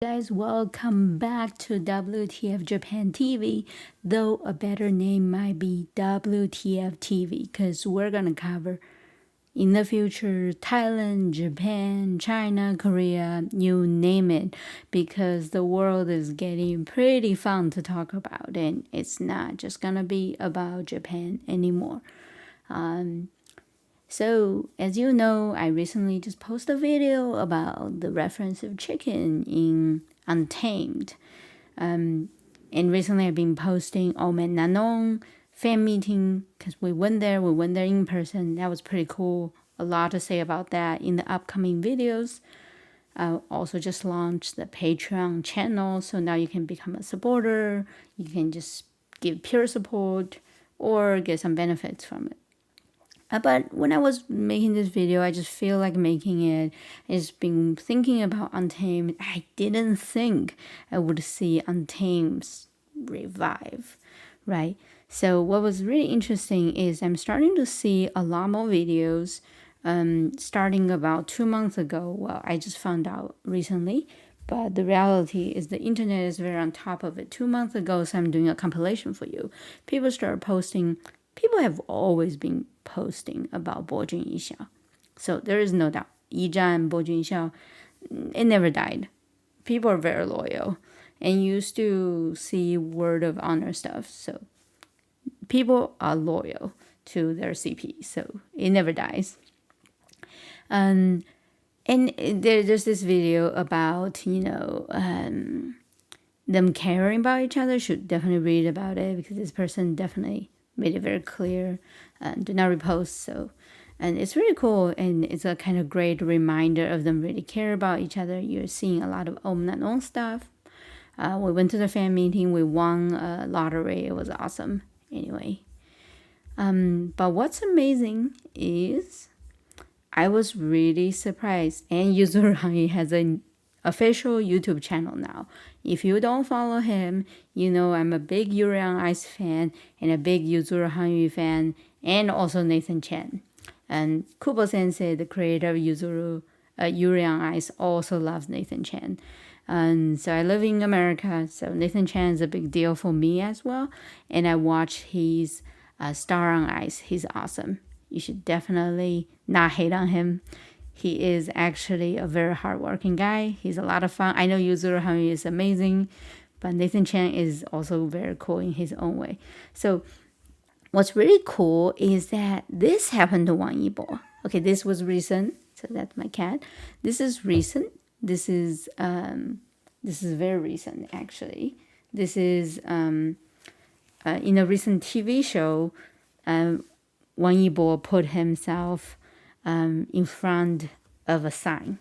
Guys, welcome back to WTF Japan TV, though a better name might be WTF TV, because we're gonna cover in the future Thailand, Japan, China, Korea, you name it, because the world is getting pretty fun to talk about, and it's not just gonna be about Japan anymore. So, as you know, I recently just posted a video about the reference of chicken in Untamed. And recently I've been posting Omen Nanon fan meeting because we went there in person. That was pretty cool. A lot to say about that in the upcoming videos. Also just launched the Patreon channel, so now you can become a supporter. You can just give pure support or get some benefits from it. But when I was making this video, I just feel like making it. I just been thinking about Untamed. I didn't think I would see Untamed revive, right? So what was really interesting is I'm starting to see a lot more videos. Starting about 2 months ago. Well, I just found out recently. But the reality is the internet is very on top of it. 2 months ago, so I'm doing a compilation for you. People started posting. People have always been posting about bjyx Yixiao. So there is no doubt. Yizhan, bjyx Yixiao, it never died. People are very loyal. And you still see word of honor stuff. So people are loyal to their CP. So it never dies. And there's this video about, them caring about each other. Should definitely read about it because this person definitely made it very clear. Do not repost. So, and it's really cool, and it's a kind of great reminder of them really care about each other. You're seeing a lot of Om stuff. We went to the fan meeting. We won a lottery. It was awesome. Anyway, but what's amazing is I was really surprised. And Yuzuru Hangi has an official YouTube channel now. If you don't follow him, you know I'm a big Yuri on Ice fan and a big Yuzuru Hangi fan, and also Nathan Chen. And Kubo Sensei, the creator of Yuri on Ice, also loves Nathan Chen. And so I live in America, so Nathan Chen is a big deal for me as well. And I watch his Star on Ice. He's awesome. You should definitely not hate on him. He is actually a very hardworking guy. He's a lot of fun. I know Yuzuru Hanyu is amazing, but Nathan Chen is also very cool in his own way. So what's really cool is that this happened to Wang Yibo. Okay, this was recent. So that's my cat. This is recent. This is very recent actually. This is in a recent TV show. Wang Yibo put himself in front of a sign.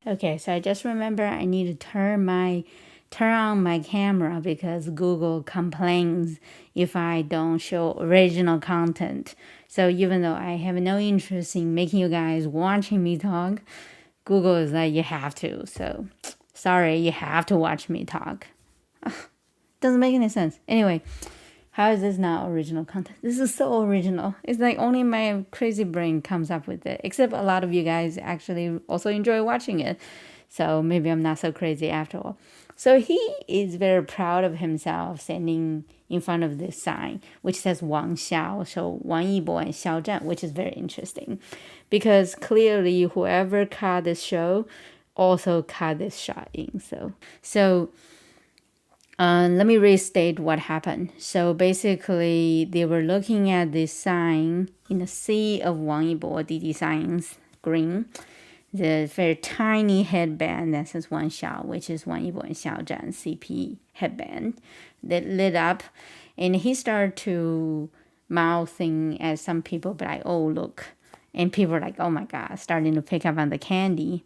Okay, so I just remember I need to turn on my camera because Google complains if I don't show original content. So even though I have no interest in making you guys watching me talk, Google is like, you have to. So sorry, you have to watch me talk. Doesn't make any sense. Anyway, how is this not original content? This is so original. It's like only my crazy brain comes up with it. Except a lot of you guys actually also enjoy watching it. So maybe I'm not so crazy after all. So he is very proud of himself standing in front of this sign, which says Wang Xiao. So Wang Yibo and Xiao Zhan, which is very interesting. Because clearly whoever cut this show also cut this shot in. So let me restate what happened. So basically, they were looking at this sign in a sea of Wang Yibo DD signs, green. The very tiny headband that says Wang Xiao, which is Wang Yibo and Xiao Zhan CP headband that lit up. And he started to mouthing at some people, but like, oh, look. And people were like, oh my God, starting to pick up on the candy.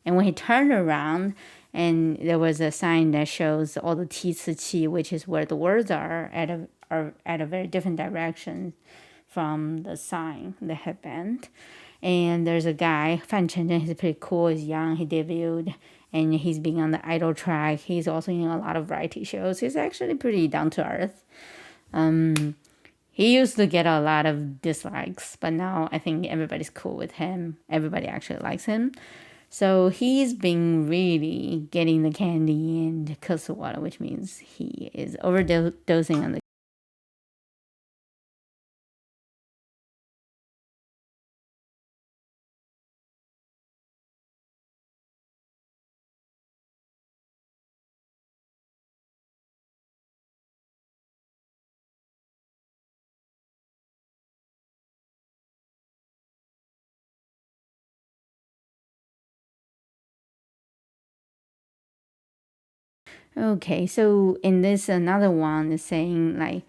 And when he turned around, and there was a sign that shows all the Ti Ci Qi, which is where the words are at a very different direction from the sign, the headband. And there's a guy, Fan Chenzhen, he's pretty cool, he's young, he debuted, and he's been on the idol track. He's also in a lot of variety shows. He's actually pretty down to earth. He used to get a lot of dislikes, but now I think everybody's cool with him. Everybody actually likes him. So he's been really getting the candy and coastal water, which means he is overdosing on the. Okay, so in this another one is saying like,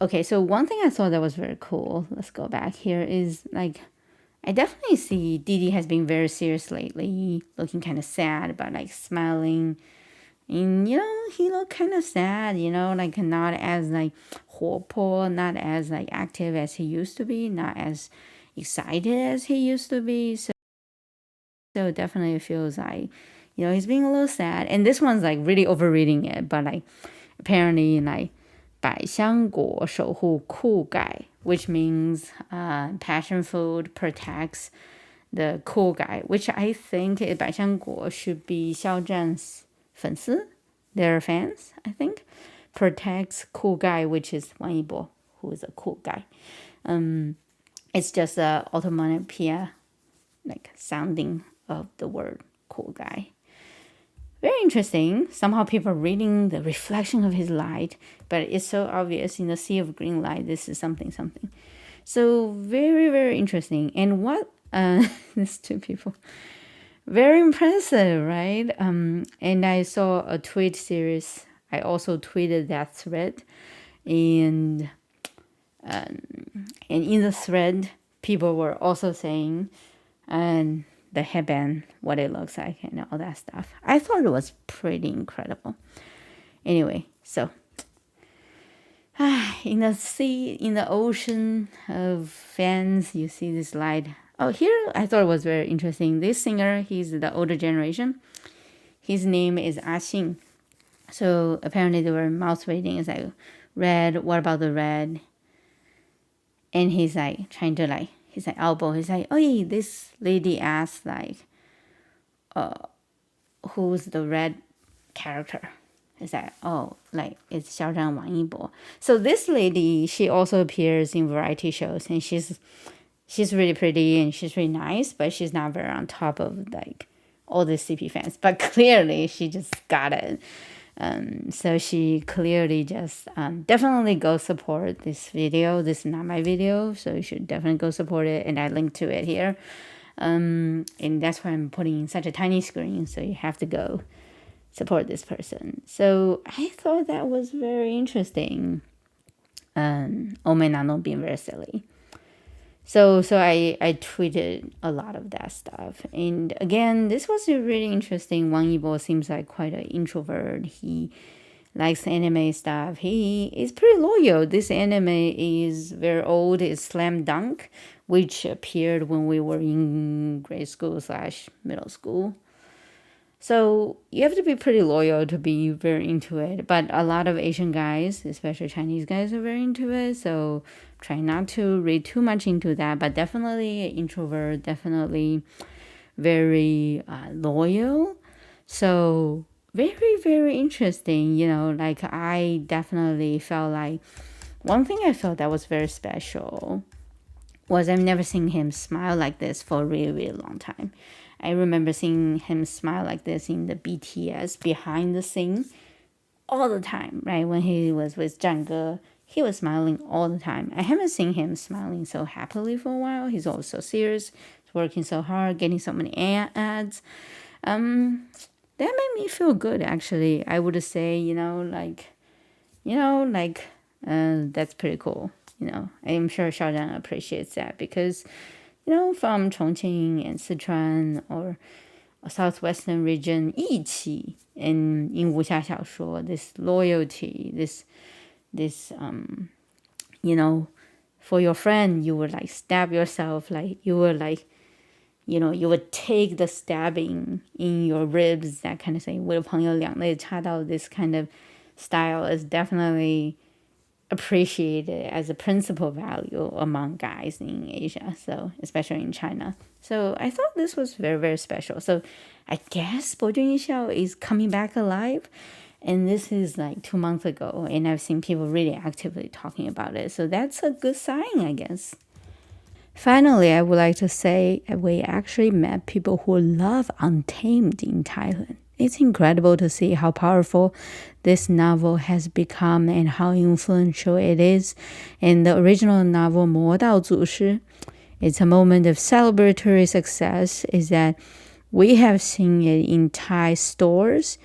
okay, so one thing I thought that was very cool. Let's go back here. Is like, I definitely see Didi has been very serious lately, looking kind of sad, but like smiling. And he looked kind of sad, like not as like 活泼, not as like active as he used to be, not as excited as he used to be. So definitely it feels like, he's being a little sad. And this one's like really overreading it, but like apparently like 百香果守护酷盖, which means passion fruit protects the cool guy, which I think 百香果 should be 肖战粉丝, their fans, I think. Protects cool guy, which is Wang Yibo, who is a cool guy. It's just a onomatopoeia, like sounding of the word cool guy. Very interesting. Somehow people are reading the reflection of his light, but it's so obvious in the sea of green light, this is something. So very, very interesting. And what, these two people, very impressive, right? And I saw a tweet series. I also tweeted that thread. And in the thread, people were also saying, and the headband, what it looks like, and all that stuff. I thought it was pretty incredible. Anyway, so in the sea, in the ocean of fans, you see this light. Oh, here I thought it was very interesting. This singer, he's the older generation. His name is Ah Xing. So apparently they were mouse reading. It's like, red, what about the red? And he's like trying to like, he's like elbow. He's like, oh yeah, this lady asked like, who's the red character? Is that, oh, like it's Xiaozhan Wang Yibo. So this lady, she also appears in variety shows, and she's really pretty and she's really nice, but she's not very on top of like all the CP fans. But clearly she just got it. So she clearly just definitely go support this video. This is not my video, so you should definitely go support it, and I link to it here. And that's why I'm putting in such a tiny screen, so you have to go support this person. So I thought that was very interesting. Ome Nano being very silly. So I tweeted a lot of that stuff. And again, this was really interesting. Wang Yibo seems like quite an introvert. He likes anime stuff. He is pretty loyal. This anime is very old. It's Slam Dunk, which appeared when we were in grade school / middle school. So you have to be pretty loyal to be very into it. But a lot of Asian guys, especially Chinese guys, are very into it. So try not to read too much into that. But definitely an introvert, definitely very loyal. So very, very interesting. Like I definitely felt like one thing I felt that was very special was I've never seen him smile like this for a really, really long time. I remember seeing him smile like this in the BTS behind the scene all the time, right? When he was with Zhang Ge, he was smiling all the time. I haven't seen him smiling so happily for a while. He's always so serious, he's working so hard, getting so many ads. That made me feel good, actually. I would say, that's pretty cool. I'm sure Xiaozhan appreciates that because, from Chongqing and Sichuan or southwestern region, 义气 in 武侠小说, this loyalty, this for your friend, you would like stab yourself, like you would like, you would take the stabbing in your ribs, that kind of thing. 我的朋友两肋插刀 this kind of style is definitely appreciated as a principal value among guys in Asia, so especially in China. So I thought this was very, very special. So I guess 博君一笑 is coming back alive. And this is like 2 months ago, and I've seen people really actively talking about it. So that's a good sign, I guess. Finally, I would like to say we actually met people who love Untamed in Thailand. It's incredible to see how powerful this novel has become and how influential it is. In the original novel, 魔道祖师, it's a moment of celebratory success, is that we have seen it in Thai stores,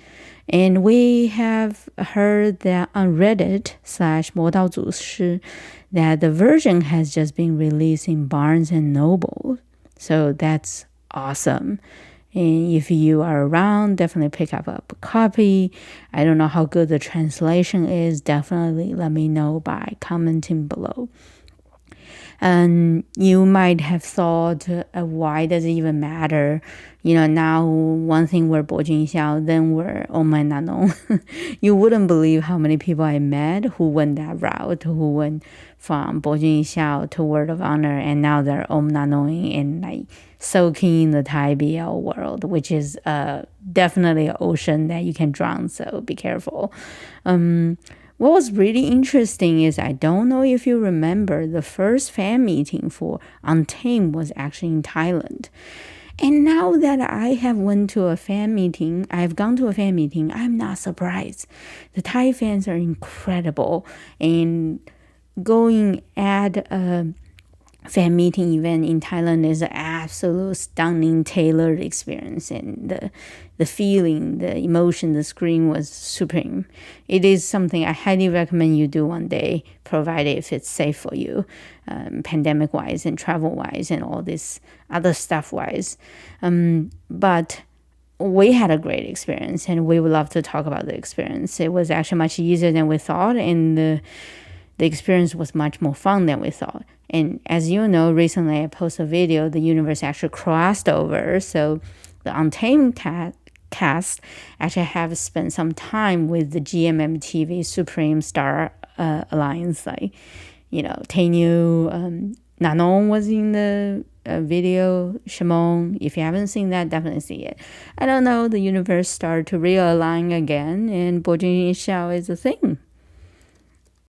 and we have heard that on Reddit / 魔道祖师 that the version has just been released in Barnes and Noble. So that's awesome. And if you are around, definitely pick up a copy. I don't know how good the translation is. Definitely let me know by commenting below. And you might have thought, why does it even matter? Now one thing we're 博君一笑, then we're oh my nanon. You wouldn't believe how many people I met who went that route, who went from 博君一笑 to Word of Honor, and now they're om nanon and like soaking in the Thai BL world, which is definitely an ocean that you can drown, so be careful. What was really interesting is, I don't know if you remember, the first fan meeting for Untamed was actually in Thailand. And now that I have gone to a fan meeting, I'm not surprised. The Thai fans are incredible, and going at a fan meeting event in Thailand is an absolute stunning, tailored experience, and the feeling, the emotion, the screen was supreme. It is something I highly recommend you do one day, provided if it's safe for you, pandemic-wise and travel-wise and all this other stuff-wise. But we had a great experience, and we would love to talk about the experience. It was actually much easier than we thought, and the experience was much more fun than we thought. And as you know, recently I posted a video, the universe actually crossed over. So the Untamed cast actually have spent some time with the GMMTV Supreme Star Alliance. Like, Tainu, Nanon was in the video, Shimon. If you haven't seen that, definitely see it. I don't know, the universe started to realign again, and 博君一笑 is a thing.